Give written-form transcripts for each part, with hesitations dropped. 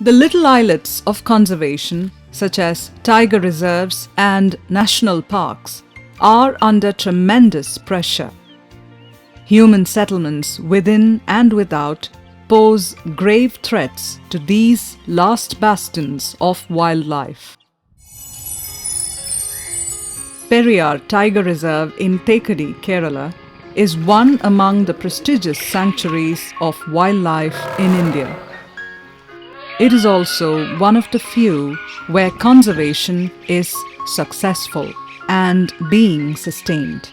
The little islets of conservation, such as tiger reserves and national parks, are under tremendous pressure. Human settlements within and without pose grave threats to these last bastions of wildlife. Periyar Tiger Reserve in Thekadi, Kerala, is one among the prestigious sanctuaries of wildlife in India. It is also one of the few where conservation is successful and being sustained.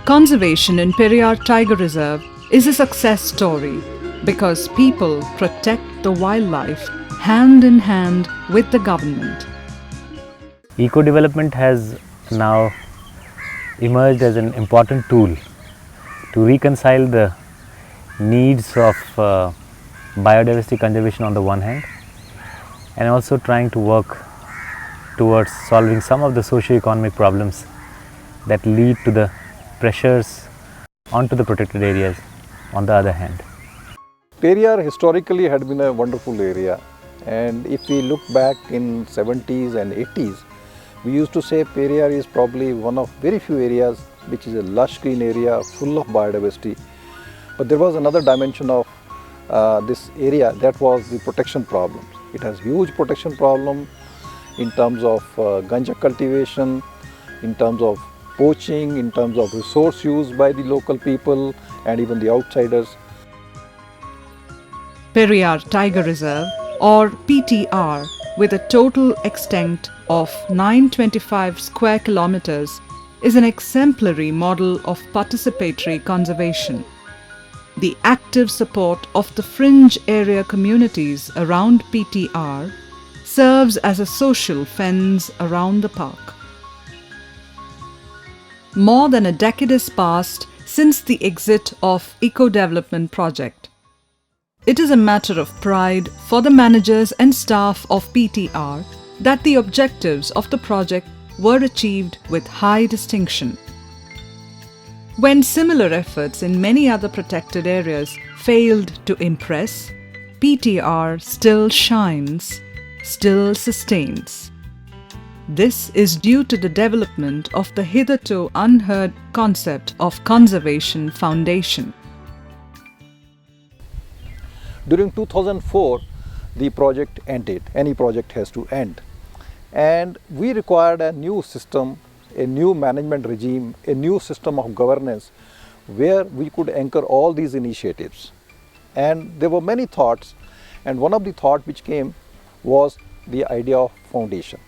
Conservation in Periyar Tiger Reserve is a success story because people protect the wildlife hand in hand with the government. Eco-development has now emerged as an important tool to reconcile the needs of biodiversity conservation on the one hand, and also trying to work towards solving some of the socio-economic problems that lead to the pressures onto the protected areas on the other hand. Periyar historically had been a wonderful area, and if we look back in 70s and 80s, we used to say Periyar is probably one of very few areas which is a lush green area full of biodiversity. But there was another dimension of this area, that was the protection problems. It has huge protection problem in terms of ganja cultivation, in terms of poaching, in terms of resource use by the local people and even the outsiders. Periyar Tiger Reserve, or PTR, with a total extent of 925 square kilometers, is an exemplary model of participatory conservation. The active support of the fringe area communities around PTR serves as a social fence around the park. More than a decade has passed since the exit of Eco-Development Project. It is a matter of pride for the managers and staff of PTR that the objectives of the project were achieved with high distinction. When similar efforts in many other protected areas failed to impress, PTR still shines, still sustains. This is due to the development of the hitherto unheard concept of conservation foundation. During 2004, the project ended. Any project has to end. And we required a new system, a new management regime, a new system of governance where we could anchor all these initiatives. And there were many thoughts, and one of the thoughts which came was the idea of foundation.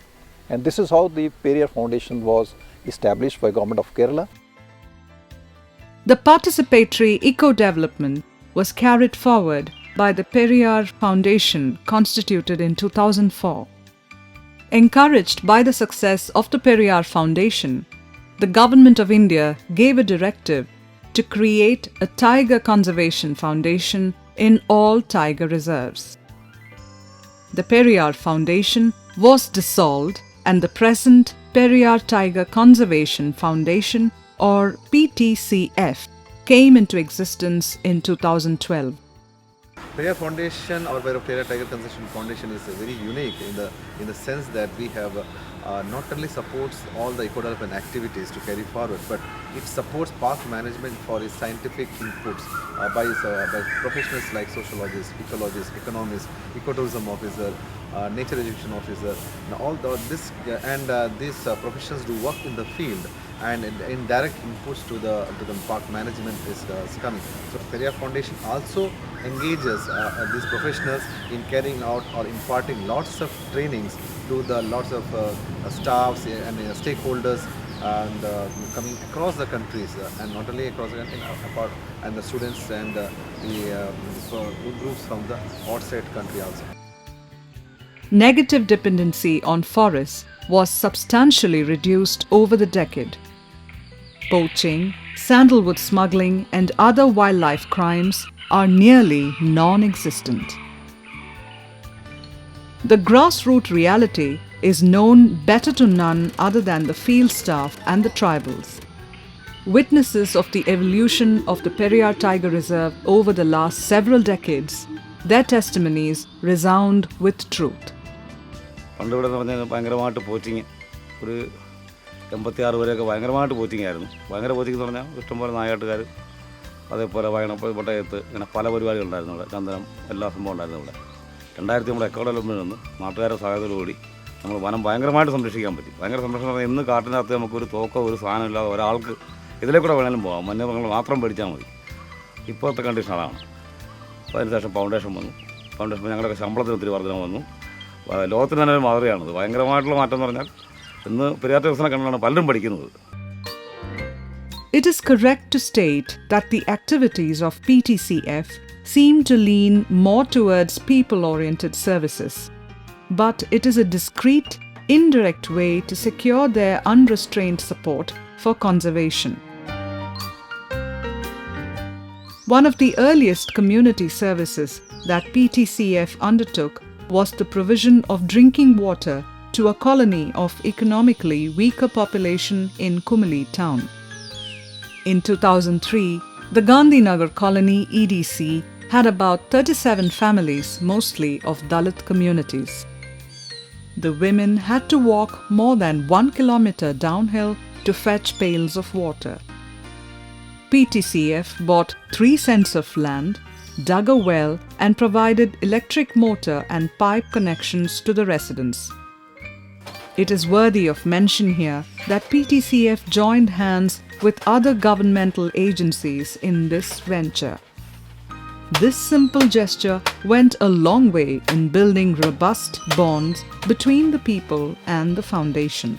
And this is how the Periyar Foundation was established by Government of Kerala. The participatory eco-development was carried forward by the Periyar Foundation, constituted in 2004. Encouraged by the success of the Periyar Foundation, the Government of India gave a directive to create a Tiger Conservation Foundation in all tiger reserves. The Periyar Foundation was dissolved and the present Periyar Tiger Conservation Foundation, or PTCF, came into existence in 2012. Periyar Foundation or Periyar Tiger Conservation Foundation is very unique in the sense that we have not only supports all the eco-development activities to carry forward, but it supports park management for its scientific inputs by professionals like sociologists, ecologists, economists, ecotourism officer, nature education officer. Now these professionals do work in the field, and indirect inputs to the park management is coming. So Periyar Foundation also engages these professionals in carrying out or imparting lots of trainings to the lots of staffs and stakeholders and coming across the countries and not only across the country, and the students and the groups from the outside country also. Negative dependency on forests was substantially reduced over the decade. Poaching, sandalwood smuggling, and other wildlife crimes are nearly non-existent. The grassroots reality is known better to none other than the field staff and the tribals. Witnesses of the evolution of the Periyar Tiger Reserve over the last several decades, Their testimonies resound with truth. പണ്ട് ഇവിടെ എന്ന് പറഞ്ഞാൽ ഭയങ്കരമായിട്ട് poaching, ഒരു 86 വരെയൊക്കെ ഭയങ്കരമായിട്ട് poaching ആയിരുന്നു. ഭയങ്കര പോച്ചിങ് എന്ന് പറഞ്ഞാൽ ഇഷ്ടംപോലെ നായാട്ടുകാർ, അതേപോലെ വയണപ്പോൾ പൊട്ടയത്ത്, ഇങ്ങനെ പല പരിപാടികളുണ്ടായിരുന്നു ഇവിടെ. ചന്ദനം, എല്ലാ സംഭവം ഉണ്ടായിരുന്നു ഇവിടെ. 2000 നമ്മുടെ എക്കോ ഡെവലപ്മെൻറ്റിൽ നിന്ന് നാട്ടുകാരുടെ സഹായത്തോടുകൂടി നമ്മൾ വനം ഭയങ്കരമായിട്ട് സംരക്ഷിക്കാൻ പറ്റി. ഭയങ്കര സംരക്ഷണം പറഞ്ഞാൽ ഇന്ന് കാട്ടിനകത്ത് നമുക്കൊരു തോക്കോ ഒരു സാധനം ഇല്ലാതെ ഒരാൾക്ക് ഇതിലേക്കൂടെ വേണമെങ്കിലും പോകാം. വന്യമൃഗങ്ങൾ മാത്രം പേടിച്ചാൽ മതി. ഇപ്പോഴത്തെ കണ്ടീഷൻ അതാണ്. അപ്പോൾ അതിനുശേഷം ഫൗണ്ടേഷൻ വന്നു. ഫൗണ്ടേഷൻ ഞങ്ങളുടെ ശമ്പളത്തിന് ഒത്തിരി വർധന വന്നു. ലോകത്തിന് തന്നെ ഒരു മാതൃകയാണത്. ഭയങ്കരമായിട്ടുള്ള മാറ്റം എന്ന് പറഞ്ഞാൽ ഇന്ന് പെരിയാർ ടൈഗർ റിസർവിനെ കണ്ടാണ് പലരും പഠിക്കുന്നത്. It is correct to state that the activities of PTCF seem to lean more towards people-oriented services, but it is a discreet, indirect way to secure their unrestrained support for conservation. One of the earliest community services that PTCF undertook was the provision of drinking water to a colony of economically weaker population in Kumali town. In 2003, the Gandhinagar colony EDC had about 37 families, mostly of Dalit communities. The women had to walk more than 1 kilometer downhill to fetch pails of water. PTCF bought 3 cents of land, dug a well, and provided electric motor and pipe connections to the residents. It is worthy of mention here that PTCF joined hands with other governmental agencies in this venture. This simple gesture went a long way in building robust bonds between the people and the foundation.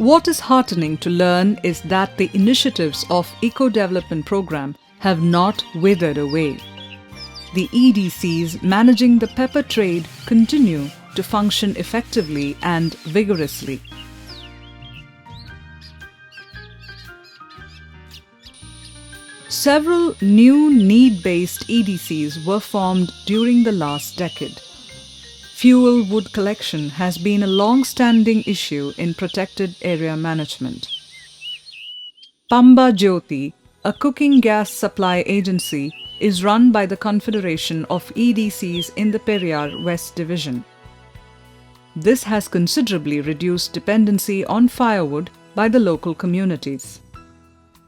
What is heartening to learn is that the initiatives of eco-development program have not withered away. The EDCs managing the pepper trade continue to function effectively and vigorously. Several new need-based EDCs were formed during the last decade. Fuel wood collection has been a long-standing issue in protected area management. Pamba Jyoti, a cooking gas supply agency, is run by the Confederation of EDCs in the Periyar West Division. This has considerably reduced dependency on firewood by the local communities.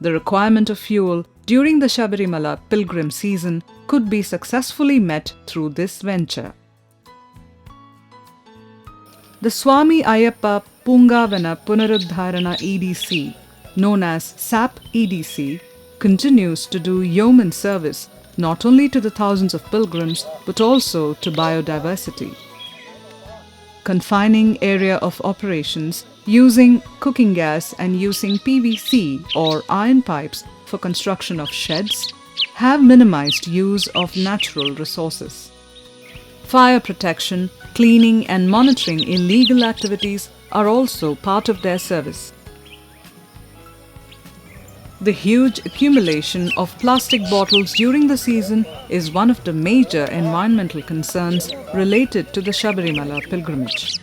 The requirement of fuel during the Shabarimala pilgrim season could be successfully met through this venture. The Swami Ayyappa Pungavana Punaruddharana EDC, known as SAP EDC, continues to do yeoman service not only to the thousands of pilgrims but also to biodiversity. Confining area of operations using cooking gas and using PVC or iron pipes for construction of sheds have minimized use of natural resources. Fire protection, cleaning and monitoring illegal activities are also part of their service. The huge accumulation of plastic bottles during the season is one of the major environmental concerns related to the Shabarimala pilgrimage.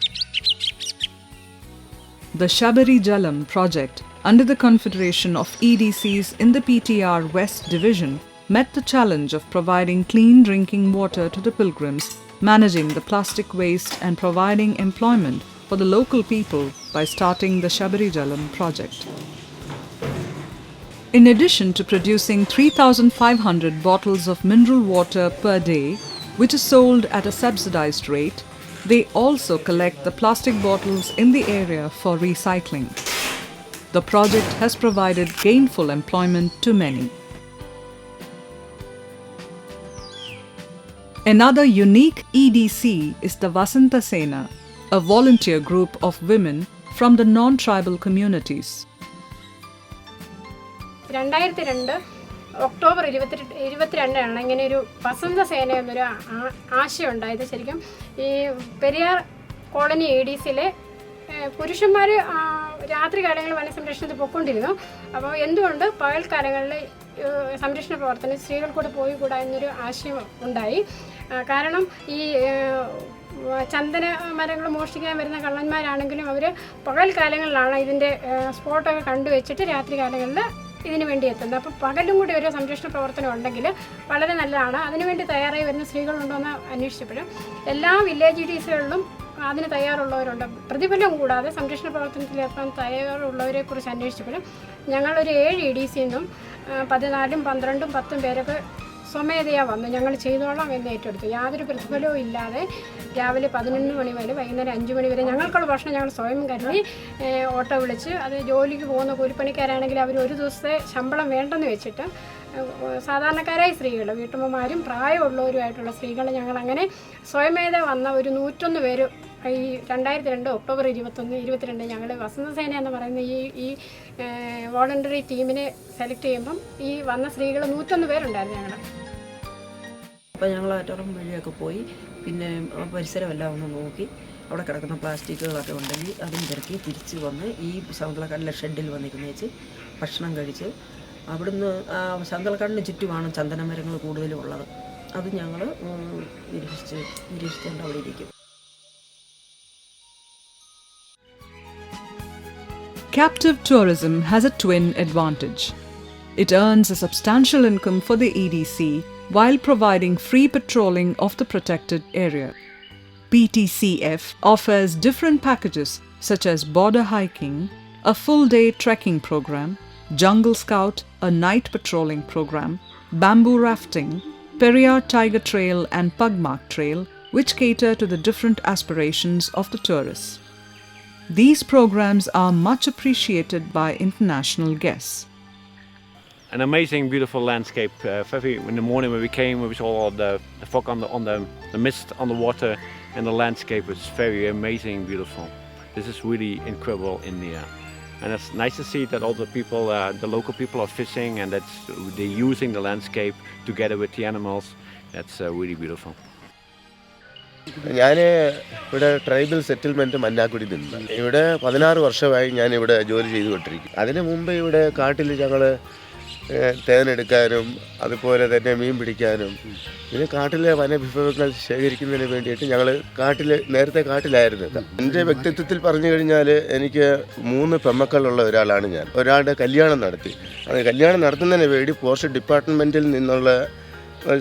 The Shabari Jalam project under the Confederation of EDCs in the PTR West Division met the challenge of providing clean drinking water to the pilgrims, managing the plastic waste and providing employment for the local people by starting the Shabari Jalam project. In addition to producing 3,500 bottles of mineral water per day, which is sold at a subsidized rate, they also collect the plastic bottles in the area for recycling. The project has provided gainful employment to many. Another unique EDC is the Vasanta Sena, a volunteer group of women from the non-tribal communities. 2002 October 22 ഇങ്ങനെ ഒരു വസന്ത സേന എന്നൊരു ആശയം ഉണ്ടായത്. ശരിക്കും ഈ Periyar colony EDCയിലെ പുരുഷന്മാർ രാത്രികാലങ്ങളിൽ വനസംരക്ഷണത്തിൽ പോയിക്കൊണ്ടിരുന്നു. അപ്പോൾ എന്തുകൊണ്ട് പകൽക്കാലങ്ങളിൽ സംരക്ഷണ പ്രവർത്തനം സ്ത്രീകൾ കൂടെ പോയിക്കൂടാ എന്നൊരു ആശയം ഉണ്ടായി. കാരണം ഈ ചന്ദന മരങ്ങൾ മോഷ്ടിക്കാൻ വരുന്ന കള്ളന്മാരാണെങ്കിലും അവർ പകൽക്കാലങ്ങളിലാണ് ഇതിൻ്റെ സ്പോട്ടൊക്കെ കണ്ടുവച്ചിട്ട് രാത്രി കാലങ്ങളിൽ ഇതിനു വേണ്ടി എത്തുന്നത്. അപ്പോൾ പകലും കൂടി ഒരു സംരക്ഷണ പ്രവർത്തനം ഉണ്ടെങ്കിൽ വളരെ നല്ലതാണ്. അതിനുവേണ്ടി തയ്യാറായി വരുന്ന സ്ത്രീകളുണ്ടോ എന്ന് അന്വേഷിച്ചപ്പോഴും എല്ലാ വില്ലേജ് EDCകളിലും അതിന് തയ്യാറുള്ളവരുണ്ട്. പ്രതിഫലം കൂടാതെ സംരക്ഷണ പ്രവർത്തനത്തിൽ ഏർപ്പെടാൻ തയ്യാറുള്ളവരെ കുറിച്ച് അന്വേഷിച്ചപ്പോഴും ഞങ്ങളൊരു 7 EDCന്നും 14, 12, 10 പേരൊക്കെ സ്വമേധയാ വന്നു ഞങ്ങൾ ചെയ്തോളാം എന്ന് ഏറ്റെടുത്തു. യാതൊരു പ്രതിഫലവും ഇല്ലാതെ രാവിലെ 11 മണി മുതൽ വൈകുന്നേരം 5 മണി വരെ ഞങ്ങൾക്കുള്ള ഭക്ഷണം ഞങ്ങൾ സ്വയം കരുതി ഓട്ടോ വിളിച്ച്, അത് ജോലിക്ക് പോകുന്ന കൂലിപ്പണിക്കാരാണെങ്കിൽ അവർ ഒരു ദിവസത്തെ ശമ്പളം വേണ്ടെന്ന് വെച്ചിട്ട് സാധാരണക്കാരായ സ്ത്രീകൾ, വീട്ടമ്മമാരും പ്രായമുള്ളവരുമായിട്ടുള്ള സ്ത്രീകൾ ഞങ്ങളങ്ങനെ സ്വയമേധ വന്ന ഒരു 101 പേര് ഈ 2002 ഒക്ടോബർ 21, 22 ഞങ്ങൾ വസന്തസേന എന്ന് പറയുന്ന ഈ വോളണ്ടറി ടീമിനെ സെലക്ട് ചെയ്യുമ്പം ഈ വന്ന സ്ത്രീകൾ 101 പേരുണ്ടായിരുന്നു ഞങ്ങൾ. അപ്പോൾ ഞങ്ങൾ ആറ്റോറം വഴിയൊക്കെ പോയി പിന്നെ പരിസരമെല്ലാം ഒന്ന് നോക്കി അവിടെ കിടക്കുന്ന പ്ലാസ്റ്റിക്കുകളൊക്കെ ഉണ്ടെങ്കിൽ അതും തിരക്കി തിരിച്ച് വന്ന് ഈ ശാന്തളക്കാടിലെ ഷെഡിൽ വന്നിരുന്നേച്ച് ഭക്ഷണം കഴിച്ച് അവിടുന്ന് ശാന്തളക്കാടിന് ചുറ്റുമാണ് ചന്ദന മരങ്ങൾ കൂടുതലും ഉള്ളത്. അത് ഞങ്ങൾ നിരീക്ഷിച്ചുകൊണ്ട് അവിടെ ഇരിക്കും. Captive tourism has a twin advantage. It earns a substantial income for the EDC while providing free patrolling of the protected area. PTCF offers different packages such as border hiking, a full-day trekking program, jungle scout, a night patrolling program, bamboo rafting, Periyar Tiger Trail and Pugmark Trail, which cater to the different aspirations of the tourists. These programs are much appreciated by international guests. An amazing, beautiful landscape. In the morning when we came, we saw all the fog on the mist on the water, and the landscape was very amazing, beautiful. This is really incredible India, and it's nice to see that all the people, the local people, are fishing, and that they're using the landscape together with the animals. That's really beautiful. ഞാൻ ഇവിടെ tribal settlement Mannakkudi നിന്ന് ഇവിടെ 16 വർഷമായി ഞാനിവിടെ ജോലി ചെയ്തുകൊണ്ടിരിക്കും. അതിന് മുമ്പ് ഇവിടെ കാട്ടിൽ ഞങ്ങൾ തേനെടുക്കാനും അതുപോലെ തന്നെ മീൻ പിടിക്കാനും പിന്നെ കാട്ടിലെ വനവിഭവങ്ങൾ ശേഖരിക്കുന്നതിന് വേണ്ടിയിട്ട് ഞങ്ങൾ നേരത്തെ കാട്ടിലായിരുന്നു. എൻ്റെ വ്യക്തിത്വത്തിൽ പറഞ്ഞു കഴിഞ്ഞാൽ എനിക്ക് 3 പെമ്മക്കളുള്ള ഒരാളാണ് ഞാൻ. ഒരാളുടെ കല്യാണം നടത്തി. അത് കല്യാണം നടത്തുന്നതിന് വേണ്ടി പോസ്റ്റ് ഡിപ്പാർട്ട്മെൻറ്റിൽ നിന്നുള്ള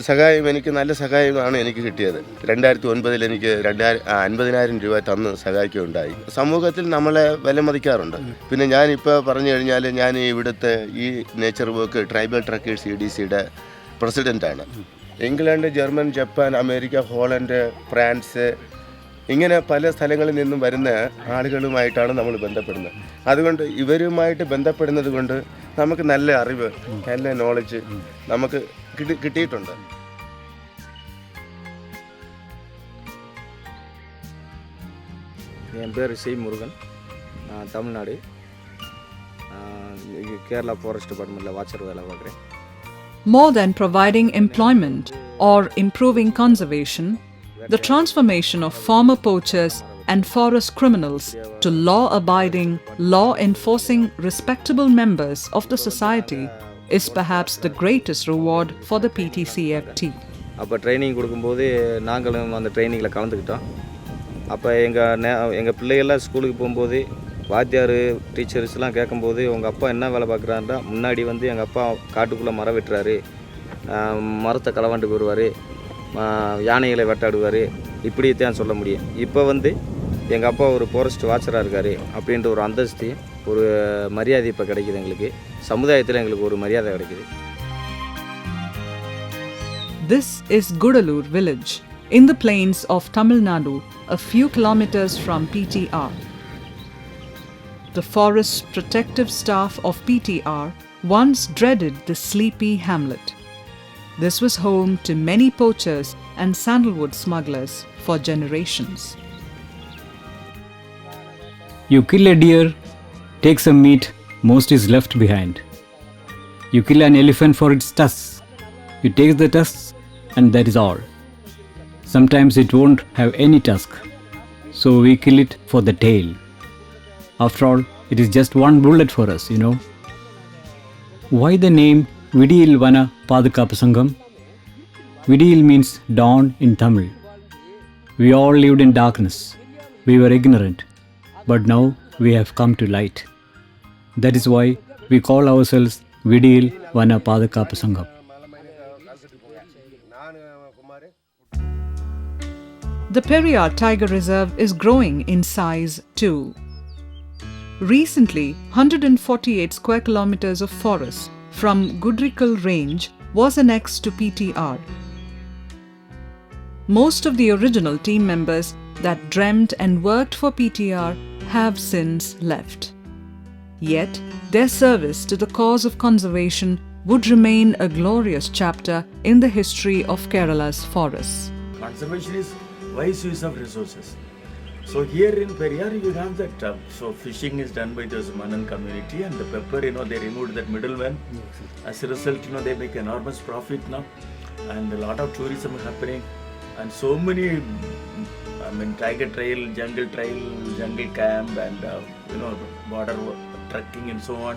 സഹായം, എനിക്ക് നല്ല സഹായമാണ് എനിക്ക് കിട്ടിയത്. 2009 എനിക്ക് 50,000 രൂപ തന്ന് സഹായിക്കുകയുണ്ടായി. സമൂഹത്തിൽ നമ്മളെ വിലമതിക്കാറുണ്ട്. പിന്നെ ഞാനിപ്പോൾ പറഞ്ഞു കഴിഞ്ഞാൽ ഞാൻ ഇവിടുത്തെ ഈ നേച്ചർ വർക്ക് ട്രൈബൽ ട്രക്കേഴ്സ് EDCയുടെ പ്രസിഡൻ്റാണ്. England, German, Japan, America, Holland, France ഇങ്ങനെ പല സ്ഥലങ്ങളിൽ നിന്നും വരുന്ന ആളുകളുമായിട്ടാണ് നമ്മൾ ബന്ധപ്പെടുന്നത്. അതുകൊണ്ട് ഇവരുമായിട്ട് ബന്ധപ്പെടുന്നത് കൊണ്ട് നമുക്ക് നല്ല അറിവ്, നല്ല നോളജ് നമുക്ക് കിട്ടിയിട്ടുണ്ട്. என் பேர் சி முருகன், நான் தமிழ்நாடு கேரளா ஃபாரஸ்ட் டிபார்ட்மெண்ட்டில் வாட்சர் வேலை பார்க்குறேன். More than providing employment or improving conservation, the transformation of former poachers and forest criminals to law-abiding, law-enforcing, respectable members of the society is perhaps the greatest reward for the PTCF team. அப்போ training கொடுக்கும்போது நாங்களும் அந்த ட்ரைனிங்கில் கலந்துக்கிட்டோம். அப்போ எங்கள் பிள்ளைகள்லாம் ஸ்கூலுக்கு போகும்போது வாத்தியார் டீச்சர்ஸ்லாம் கேட்கும்போது உங்கள் அப்பா என்ன வேலை பார்க்குறாருன்னா, முன்னாடி வந்து எங்கள் அப்பா காட்டுக்குள்ளே மரம் வெட்டுறாரு, மரத்தை களவாண்டுக்கு வருவார், யானைகளை வேட்டாடுவார், இப்படித்தான் சொல்ல முடியும். இப்போ வந்து எங்கள் அப்பா ஒரு ஃபாரஸ்ட் வாட்சராக இருக்கார் அப்படின்ற ஒரு அந்தஸ்து, ஒரு மரியாதை இப்போ கிடைக்கிது. எங்களுக்கு சமுதாயத்தில் எங்களுக்கு ஒரு மரியாதை கிடைக்கிது. This is Gudalur village in the plains of Tamil Nadu, a few kilometers from PTR. The forest protective staff of PTR once dreaded the sleepy hamlet. This was home to many poachers and sandalwood smugglers for generations. You kill a deer, take some meat, most is left behind. You kill an elephant for its tusks. You take the tusks and that is all. Sometimes it won't have any tusk, so we kill it for the tail. After all, it is just one bullet for us, you know. Why the name Vidiyil Vana Padukapasangam? Vidiyil means dawn in Tamil. We all lived in darkness. We were ignorant. But now we have come to light. That is why we call ourselves വിടിയിൽ വന പാതുകാപ്പ് സംഘം. The Periyar Tiger Reserve is growing in size too. Recently, 148 square kilometers of forest from Gudrikal range was annexed to PTR. Most of the original team members that dreamt and worked for PTR have since left. Yet, their service to the cause of conservation would remain a glorious chapter in the history of Kerala's forests. Conservation is wise use of resources. So here in Periyar you have that term. So fishing is done by the Manan community, and the pepper, they removed that middleman. As a result, they make enormous profit now, and a lot of tourism happening, and so many, tiger trail, jungle camp, and border trekking and so on.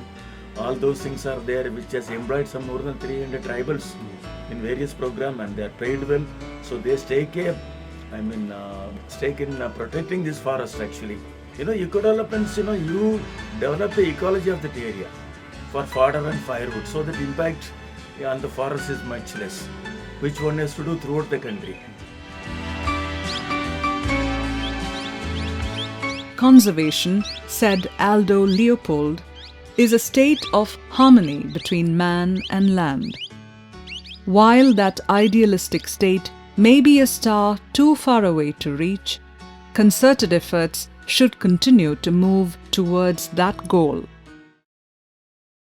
All those things are there, which has employed some more than 300 tribals in various programs, and they are paid well. So they stake in protecting this forest actually. Eco-developments, you develop the ecology of that area for fodder and firewood, so that impact on the forest is much less, which one has to do throughout the country. Conservation, said Aldo Leopold, is a state of harmony between man and land. While that idealistic state may be a star too far away to reach, concerted efforts should continue to move towards that goal.